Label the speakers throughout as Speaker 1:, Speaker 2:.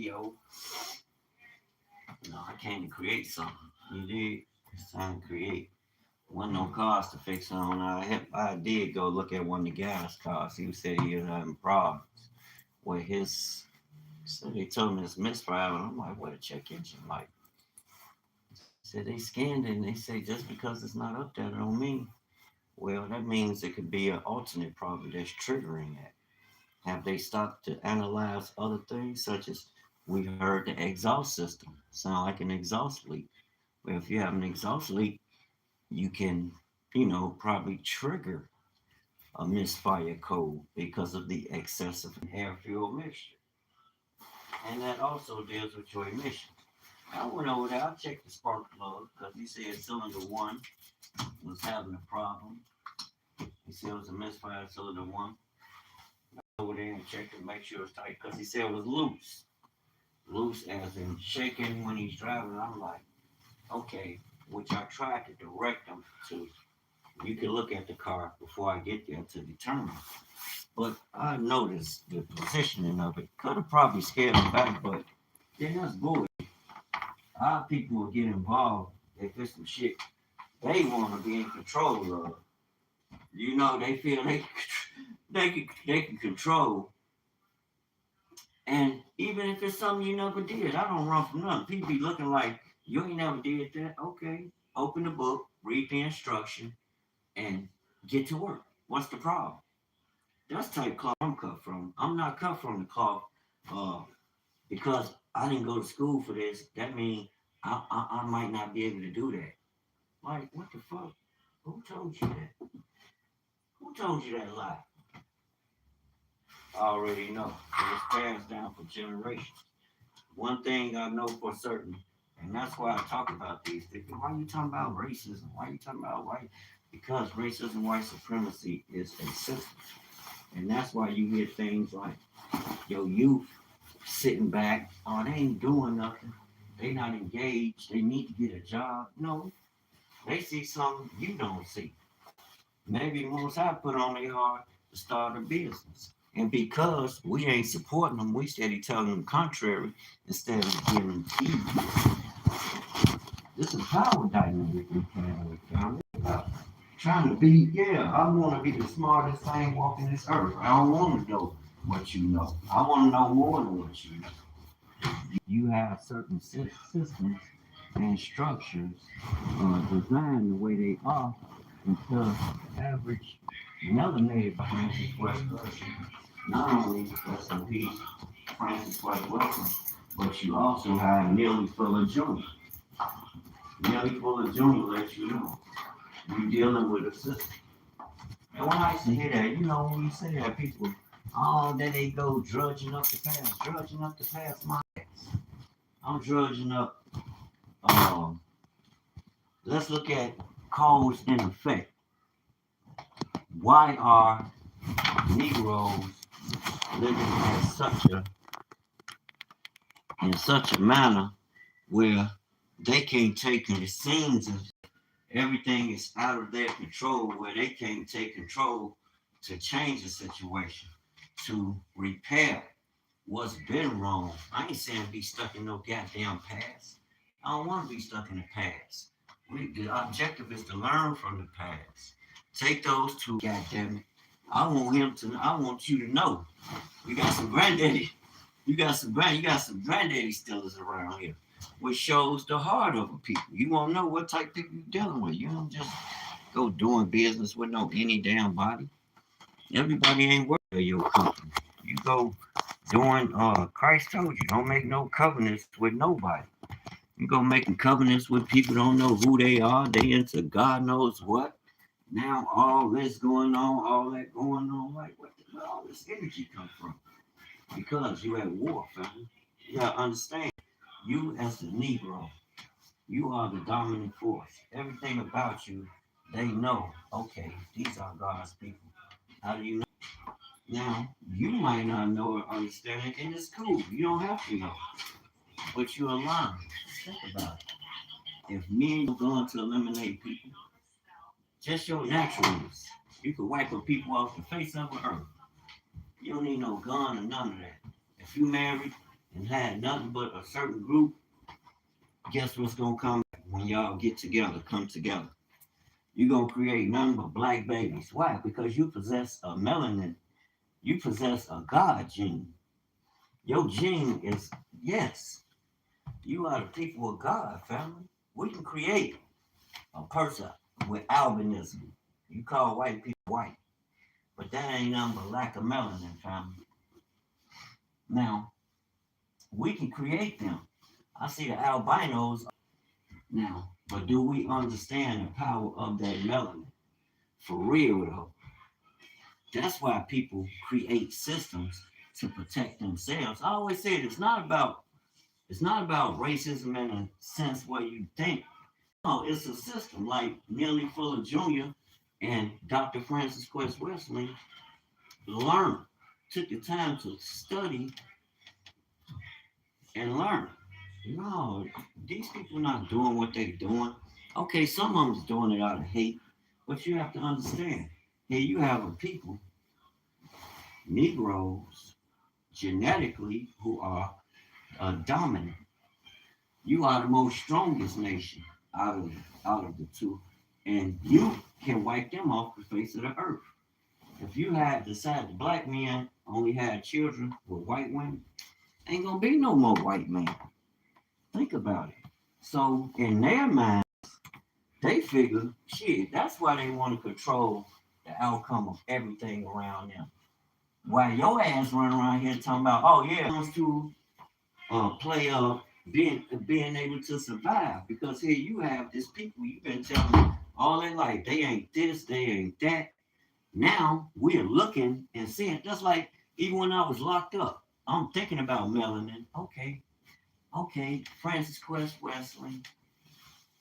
Speaker 1: yo. No, I came to create something. You did? It's time to create. Wasn't no cars to fix on. I did go look at one of the guy's cars. He said he was having problems with his. So they told me it's misfire, and I'm like, what a check engine light. Said they scanned it, and they say just because it's not up there, don't mean. Well, that means it could be an alternate problem that's triggering that. Have they stopped to analyze other things, such as we heard the exhaust system sound like an exhaust leak? Well, if you have an exhaust leak, you can, probably trigger a misfire code because of the excessive air fuel mixture. And that also deals with your emissions. I went over there, I checked the spark plug because he said cylinder one was having a problem. He said it was a misfire cylinder one. Over there and checked it, make sure it's tight because he said it was loose. Loose as in shaking when he's driving. I'm like, okay, which I tried to direct him to. You can look at the car before I get there to determine. But I noticed the positioning of it. Could have probably scared him back, but then that's bullshit. Our people will get involved if it's some shit they want to be in control of. They feel they can control. And even if it's something you never did, I don't run from nothing. People be looking like you ain't never did that. Okay, open the book, read the instruction, and get to work. What's the problem? That's the type cloth I'm cut from. I'm not cut from the cloth uh, because I didn't go to school for this. That means I might not be able to do that. Like, what the fuck? Who told you that? Who told you that lie? I already know. It was passed down for generations. One thing I know for certain, and that's why I talk about these things. Why are you talking about racism? Why are you talking about white? Because racism, white supremacy is a system. And that's why you hear things like, your youth sitting back, oh, they ain't doing nothing. They not engaged. They need to get a job. No, they see something you don't see. Maybe most I put on their heart to start a business. And because we ain't supporting them, we steady telling them contrary instead of giving keys. This is power dynamic we playing with, family. Trying to be, yeah, I want to be the smartest thing walking this earth. I don't want to know what you know. I want to know more than what you know. You have certain systems and structures designed the way they are because the average melanated Francis West person, not only S&P Francis West Wilson, but you also have Nearly Full of Junior. Nearly Full of Junior lets you know you're dealing with a system. And when I used to hear that, when you say that, people, oh, then they go drudging up the past my ass. I'm drudging up. Let's look at cause and effect. Why are Negroes living in such a manner where they can't take in the scenes of everything is out of their control, where they can't take control to change the situation, to repair what's been wrong. I ain't saying be stuck in no goddamn past. I don't want to be stuck in the past. The objective is to learn from the past. Take those two, goddamn it. I want you to know. We got some granddaddy. You got some granddaddy stillers around here, which shows the heart of a people. You won't know what type of people you're dealing with. You don't just go doing business with no any damn body. Everybody ain't worth your company. You go doing Christ told you, don't make no covenants with nobody. You go making covenants with people don't know who they are. They into God knows what. Now all this going on, all that going on, like where all this energy come from? Because you at war, family. You gotta understand, you as the Negro, you are the dominant force. Everything about you, they know, okay, these are God's people. How do you know? Now, you might not know or understand it, and it's cool. You don't have to know. But you're aligned. Think about it. If men are going to eliminate people, just your naturalness, you can wipe a people off the face of the earth. You don't need no gun or none of that. If you married and had nothing but a certain group, guess what's gonna come when y'all get together, come together? You're gonna create nothing but black babies. Why? Because you possess a melanin, you possess a God gene. Your gene is, yes, you are the people of God, family. We can create a person with albinism. You call white people white, but that ain't nothing but lack of melanin, family. Now, we can create them. I see the albinos now, but do we understand the power of that melanin? For real though. That's why people create systems to protect themselves. I always say it's not about racism in a sense where you think. No, it's a system like Neely Fuller Jr. and Dr. Francis Quest Wesley learned, took the time to study and learn. No, these people not doing what they're doing. Okay, some of them's doing it out of hate, but you have to understand. Here you have a people, Negroes, genetically, who are dominant. You are the most strongest nation out of out of the two, and you can wipe them off the face of the earth. If you had decided the black men only had children with white women, ain't gonna be no more white men. Think about it. So in their mind, they figure, shit, that's why they want to control the outcome of everything around them. While your ass running around here talking about, oh yeah, wants to play being able to survive, because here you have this people you've been telling me all their life they ain't this, they ain't that. Now we're looking and seeing. That's like even when I was locked up, I'm thinking about melanin. Okay, okay, Francis Quest Wesley.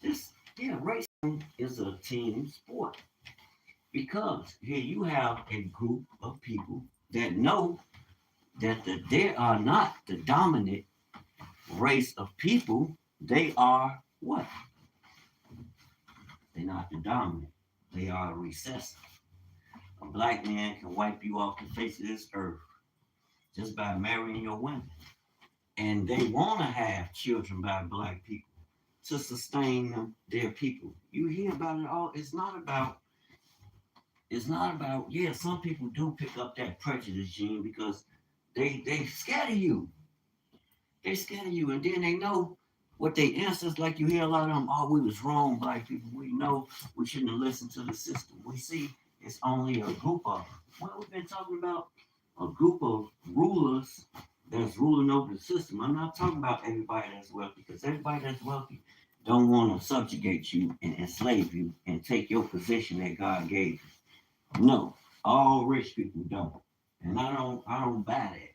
Speaker 1: This, yeah, racing is a team sport, because here you have a group of people that know that they are not the dominant race of people. They are what? They're not the dominant. They are recessive. A black man can wipe you off the face of this earth just by marrying your women. And they want to have children by black people to sustain them, their people. You hear about it all. It's not about, yeah, some people do pick up that prejudice gene because they scared of you. They scared of you, and then they know what they answers. Like you hear a lot of them, oh, we was wrong, black people. We know we shouldn't have listened to the system. We see it's only a group of them. Well, we've been talking about a group of rulers that's ruling over the system. I'm not talking about everybody that's wealthy, because everybody that's wealthy don't want to subjugate you and enslave you and take your position that God gave you. No, all rich people don't, and I don't buy that.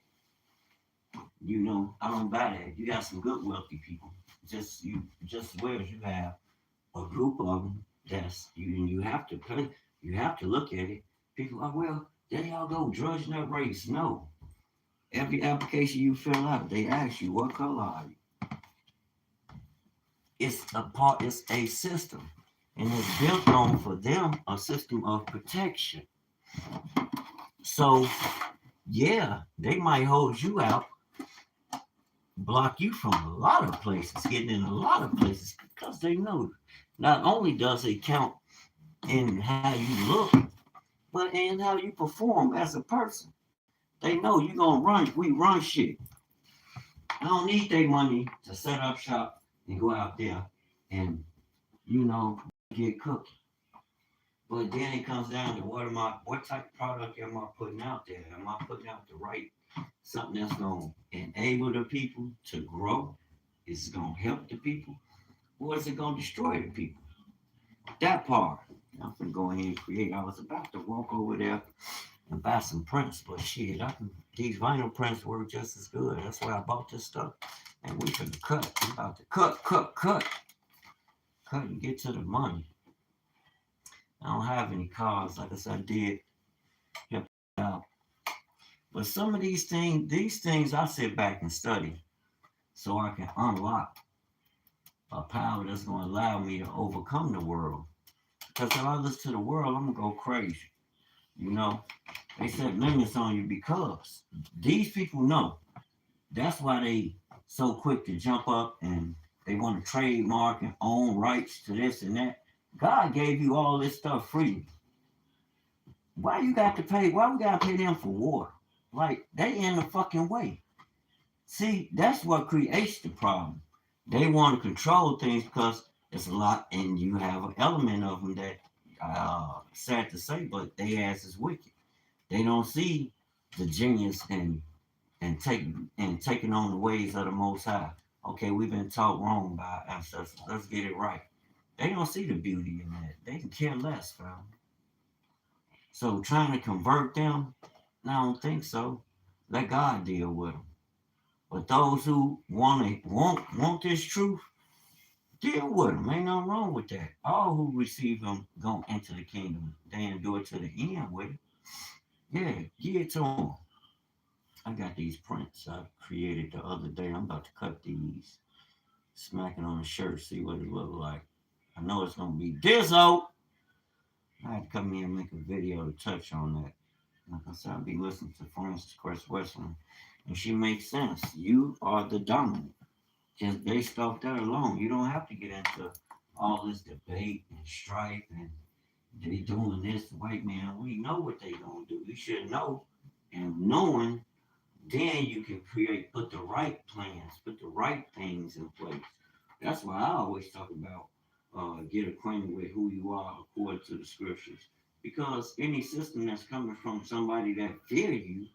Speaker 1: I don't buy that. You got some good wealthy people. Just as well as you have a group of them that's you, and you have to play. You have to look at it. People are, well, there y'all go drudging up race. No, every application you fill out, they ask you what color are you. It's a part. It's a system, and it's built on for them a system of protection. So yeah, they might hold you out, block you from a lot of places, getting in a lot of places, because they know not only does it count in how you look, but in how you perform as a person. They know you gonna run. We run shit. I don't need their money to set up shop and go out there and you know get cooked. But then it comes down to what type of product am I putting out there? Am I putting out the right something that's gonna enable the people to grow? Is it gonna help the people? Or is it gonna destroy the people? That part. I'm gonna go ahead and create. I was about to walk over there and buy some prints, but shit, these vinyl prints work just as good. That's why I bought this stuff. And we finna cut. I'm about to cut and get to the money. I don't have any cards, like I said, I did help out. But some of these things I sit back and study so I can unlock a power that's gonna allow me to overcome the world. Because if I listen to the world, I'm gonna go crazy. You know, they set limits on you because these people know. That's why they so quick to jump up and they want to trademark and own rights to this and that. God gave you all this stuff freely. Why you got to pay? Why we got to pay them for water? Like they in the fucking way. See, that's what creates the problem. They want to control things because it's a lot, and you have an element of them that, sad to say, but they ass is wicked. They don't see the genius and take and taking on the ways of the Most High. Okay, we've been taught wrong by our ancestors. Let's get it right. They don't see the beauty in that. They can care less, fam. So trying to convert them, I don't think so. Let God deal with them. But those who want this truth, deal with them. Ain't nothing wrong with that. All who receive them go into the kingdom. They endure to the end with it. Yeah, give it to them. I got these prints I created the other day. I'm about to cut these, smack it on the shirt, see what it look like. I know it's gonna be Dizzo. I had to come here and make a video to touch on that. Like I said, I'll be listening to Francis Cress Western, and she makes sense. You are the dominant. Just based off that alone, you don't have to get into all this debate and strife and they doing this, the white man. We know what they gonna do. You should know, and knowing, then you can put the right plans, put the right things in place. That's why I always talk about get acquainted with who you are according to the scriptures. Because any system that's coming from somebody that fear you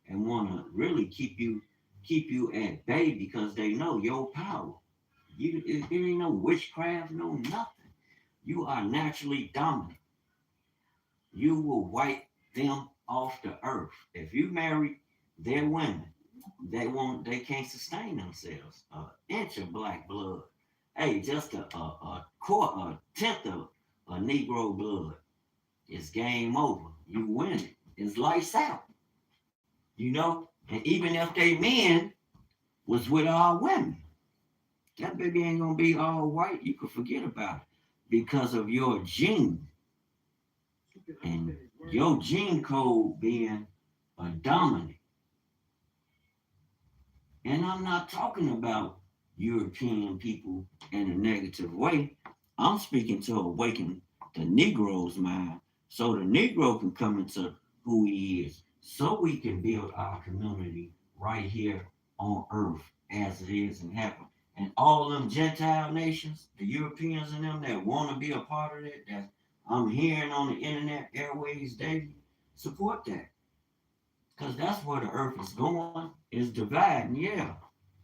Speaker 1: and want to really keep you at bay because they know your power. It ain't no witchcraft, no nothing. You are naturally dominant. You will wipe them off the earth. If you marry their women, they can't sustain themselves. An inch of black blood. Hey, just a tenth of a Negro blood. It's game over. You win it. It's lights out. You know? And even if they men was with all women, that baby ain't gonna be all white. You can forget about it because of your gene and your gene code being a dominant. And I'm not talking about European people in a negative way. I'm speaking to awaken the Negro's mind so the Negro can come into who he is, so we can build our community right here on earth as it is in heaven. And all them Gentile nations, the Europeans and them that want to be a part of it, that I'm hearing on the internet airways daily, support that. Because that's where the earth is going, is dividing, yeah.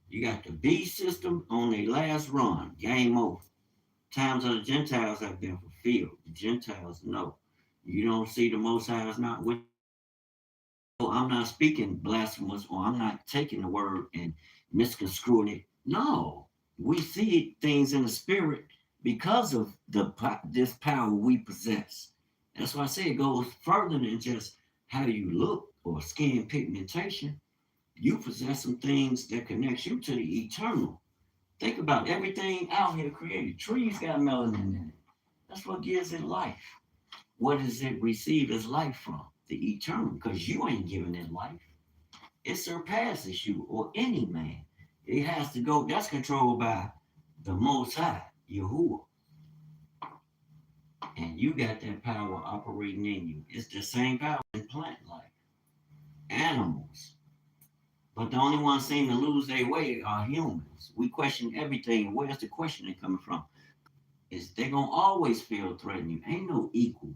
Speaker 1: You got the beast system on their last run, game over. Times of the Gentiles have been fulfilled. The Gentiles know. You don't see the Most High is not with. So I'm not speaking blasphemous or I'm not taking the word and misconstruing it. No, we see things in the spirit because of this power we possess. That's why I say it goes further than just how you look or skin pigmentation. You possess some things that connects you to the eternal. Think about everything out here created. Trees got melanin in it. That's what gives it life. What does it receive its life from? The eternal, because you ain't giving it life. It surpasses you or any man. It has to go, that's controlled by the Most High, Yahuwah. And you got that power operating in you. It's the same power in plant life, animals. But the only ones seem to lose their way are humans. We question everything. Where's the questioning coming from? Is they gonna always feel threatened. You ain't no equal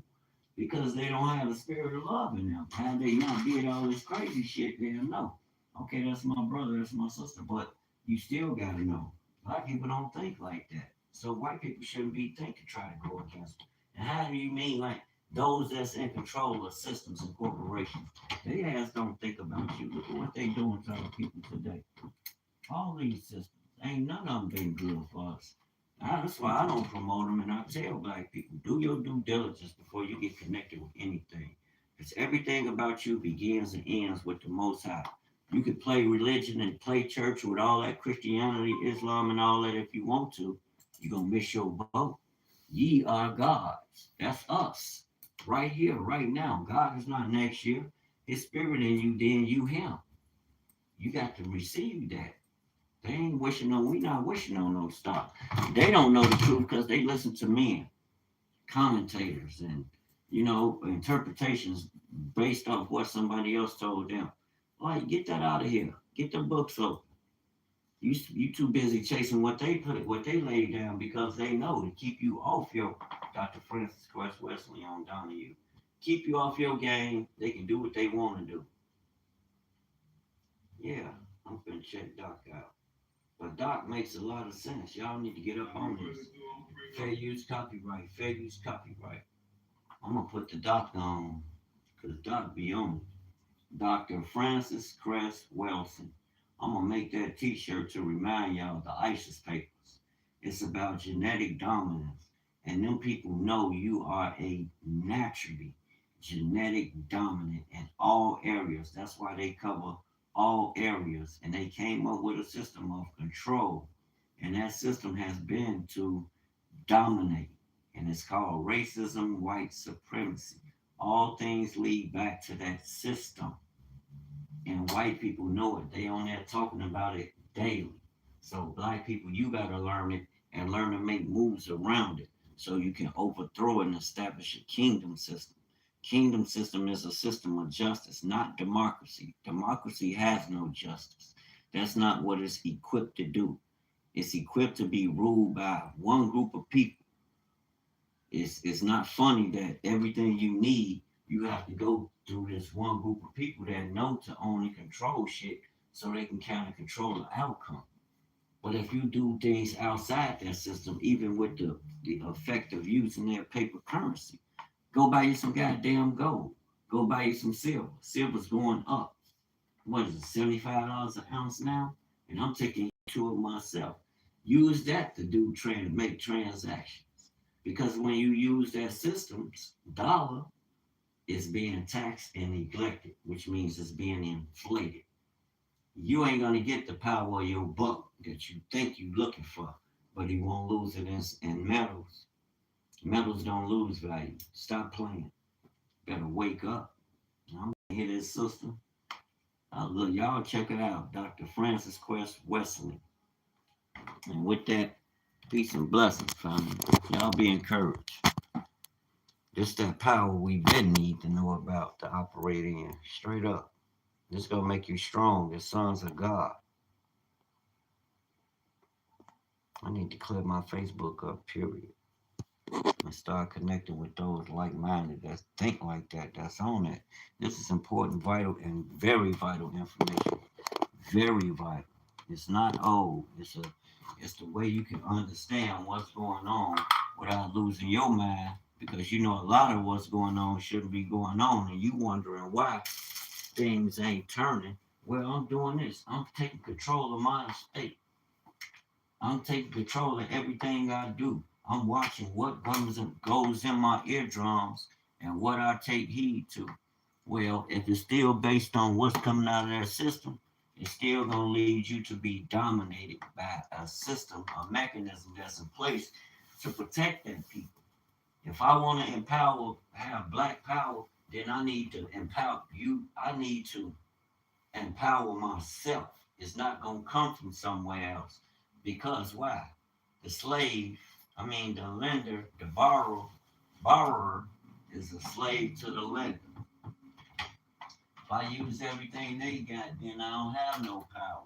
Speaker 1: because they don't have the spirit of love in them. How they not did all this crazy shit, they'll know. Okay, that's my brother, that's my sister, but you still gotta know. Black people don't think like that. So white people shouldn't be thinking try to go against them. And how do you mean like those that's in control of systems and corporations? They ass don't think about you. Look at what they doing to other people today. All these systems, ain't none of them been good for us. That's why I don't promote them, and I tell black people, do your due diligence before you get connected with anything. Because everything about you begins and ends with the Most High. You can play religion and play church with all that Christianity, Islam, and all that if you want to. You're going to miss your boat. Ye are gods. That's us. Right here, right now. God is not next year. His spirit in you, then you him. You got to receive that. They ain't wishing on, we not wishing on no star. They don't know the truth because they listen to men, commentators, and, interpretations based off what somebody else told them. Like, get that out of here. Get the books open. You too busy chasing what they laid down because they know to keep you off your Dr. Francis Quest Wesley on Donahue. Keep you off your game. They can do what they want to do. Yeah, I'm finna check Doc out. But Doc makes a lot of sense. Y'all need to get up on this. Fair use copyright. Fair use copyright. I'm gonna put the Doc on because Doc be on it. Dr. Francis Cress Wilson. I'm gonna make that t-shirt to remind y'all of the ISIS papers. It's about genetic dominance. And them people know you are a naturally genetic dominant in all areas. That's why they cover all areas. And they came up with a system of control. And that system has been to dominate. And it's called racism, white supremacy. All things lead back to that system. And white people know it. They on there talking about it daily. So black people, you gotta learn it and learn to make moves around it so you can overthrow it and establish a kingdom system. Kingdom system is a system of justice, not democracy. Democracy has no justice. That's not what it's equipped to do. It's equipped to be ruled by one group of people. It's not funny that everything you need, you have to go through this one group of people that know to only control shit so they can kind of control the outcome. But if you do things outside that system, even with the effect of using their paper currency, go buy you some goddamn gold. Go buy you some silver. Silver's going up. What is it, $75 an ounce now? And I'm taking two of myself. Use that to make transactions. Because when you use that system's dollar, it's being taxed and neglected, which means it's being inflated. You ain't gonna get the power of your buck that you think you're looking for, but you won't lose it in metals. Metals don't lose value. Stop playing. Better wake up. I'm gonna hear this system. Look, y'all check it out. Dr. Francis Quest Wesley. And with that, peace and blessings, family. Y'all be encouraged. This that power we've been need to know about to operate in. Straight up. This gonna make you strong as sons of God. I need to clear my Facebook up, period. And start connecting with those like-minded that think like that, that's on it. This is important, vital, and very vital information. Very vital. It's not old. It's the way you can understand what's going on without losing your mind. Because a lot of what's going on shouldn't be going on, and you wondering why things ain't turning. Well, I'm doing this. I'm taking control of my estate. I'm taking control of everything I do. I'm watching what goes in my eardrums and what I take heed to. Well, if it's still based on what's coming out of that system, it's still going to lead you to be dominated by a system, a mechanism that's in place to protect that people. If I want to have black power, then I need to empower you. I need to empower myself. It's not going to come from somewhere else. Because why? The lender, the borrower is a slave to the lender. If I use everything they got, then I don't have no power.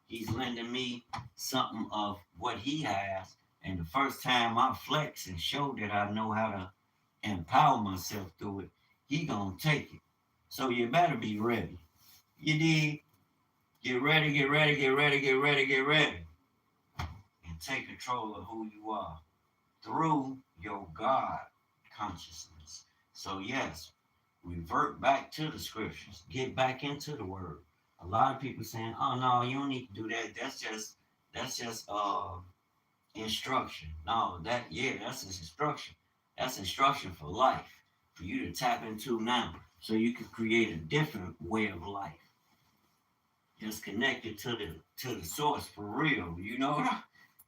Speaker 1: He's lending me something of what he has. And the first time I flex and show that I know how to empower myself through it, he gonna take it. So you better be ready. You dig? Get ready, get ready, get ready, get ready, get ready. And take control of who you are through your God consciousness. So yes, revert back to the scriptures. Get back into the word. A lot of people saying, "Oh no, you don't need to do that. That's just instruction." No, that's instruction. That's instruction for life, for you to tap into now, so you can create a different way of life. Just connected to the source for real.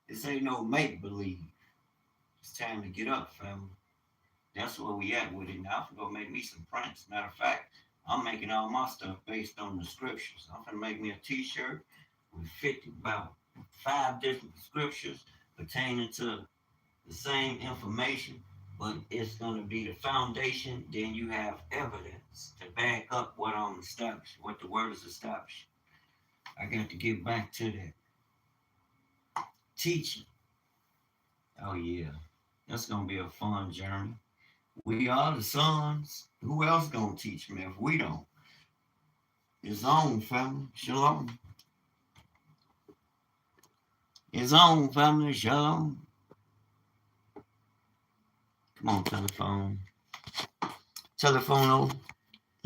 Speaker 1: This ain't no make believe. It's time to get up, family. That's where we at with it now. I'm gonna make me some prints. Matter of fact, I'm making all my stuff based on the scriptures. I'm gonna make me a T-shirt with 50 about 5 different scriptures pertaining to the same information, but it's gonna be the foundation. Then you have evidence to back up what I'm establishing, what the word is established. I got to get back to that teaching. Oh yeah, that's gonna be a fun journey. We are the sons. Who else gonna teach me if we don't? It's on, family. Shalom. It's on, family. Shalom. Come on, telephone. Telephone over.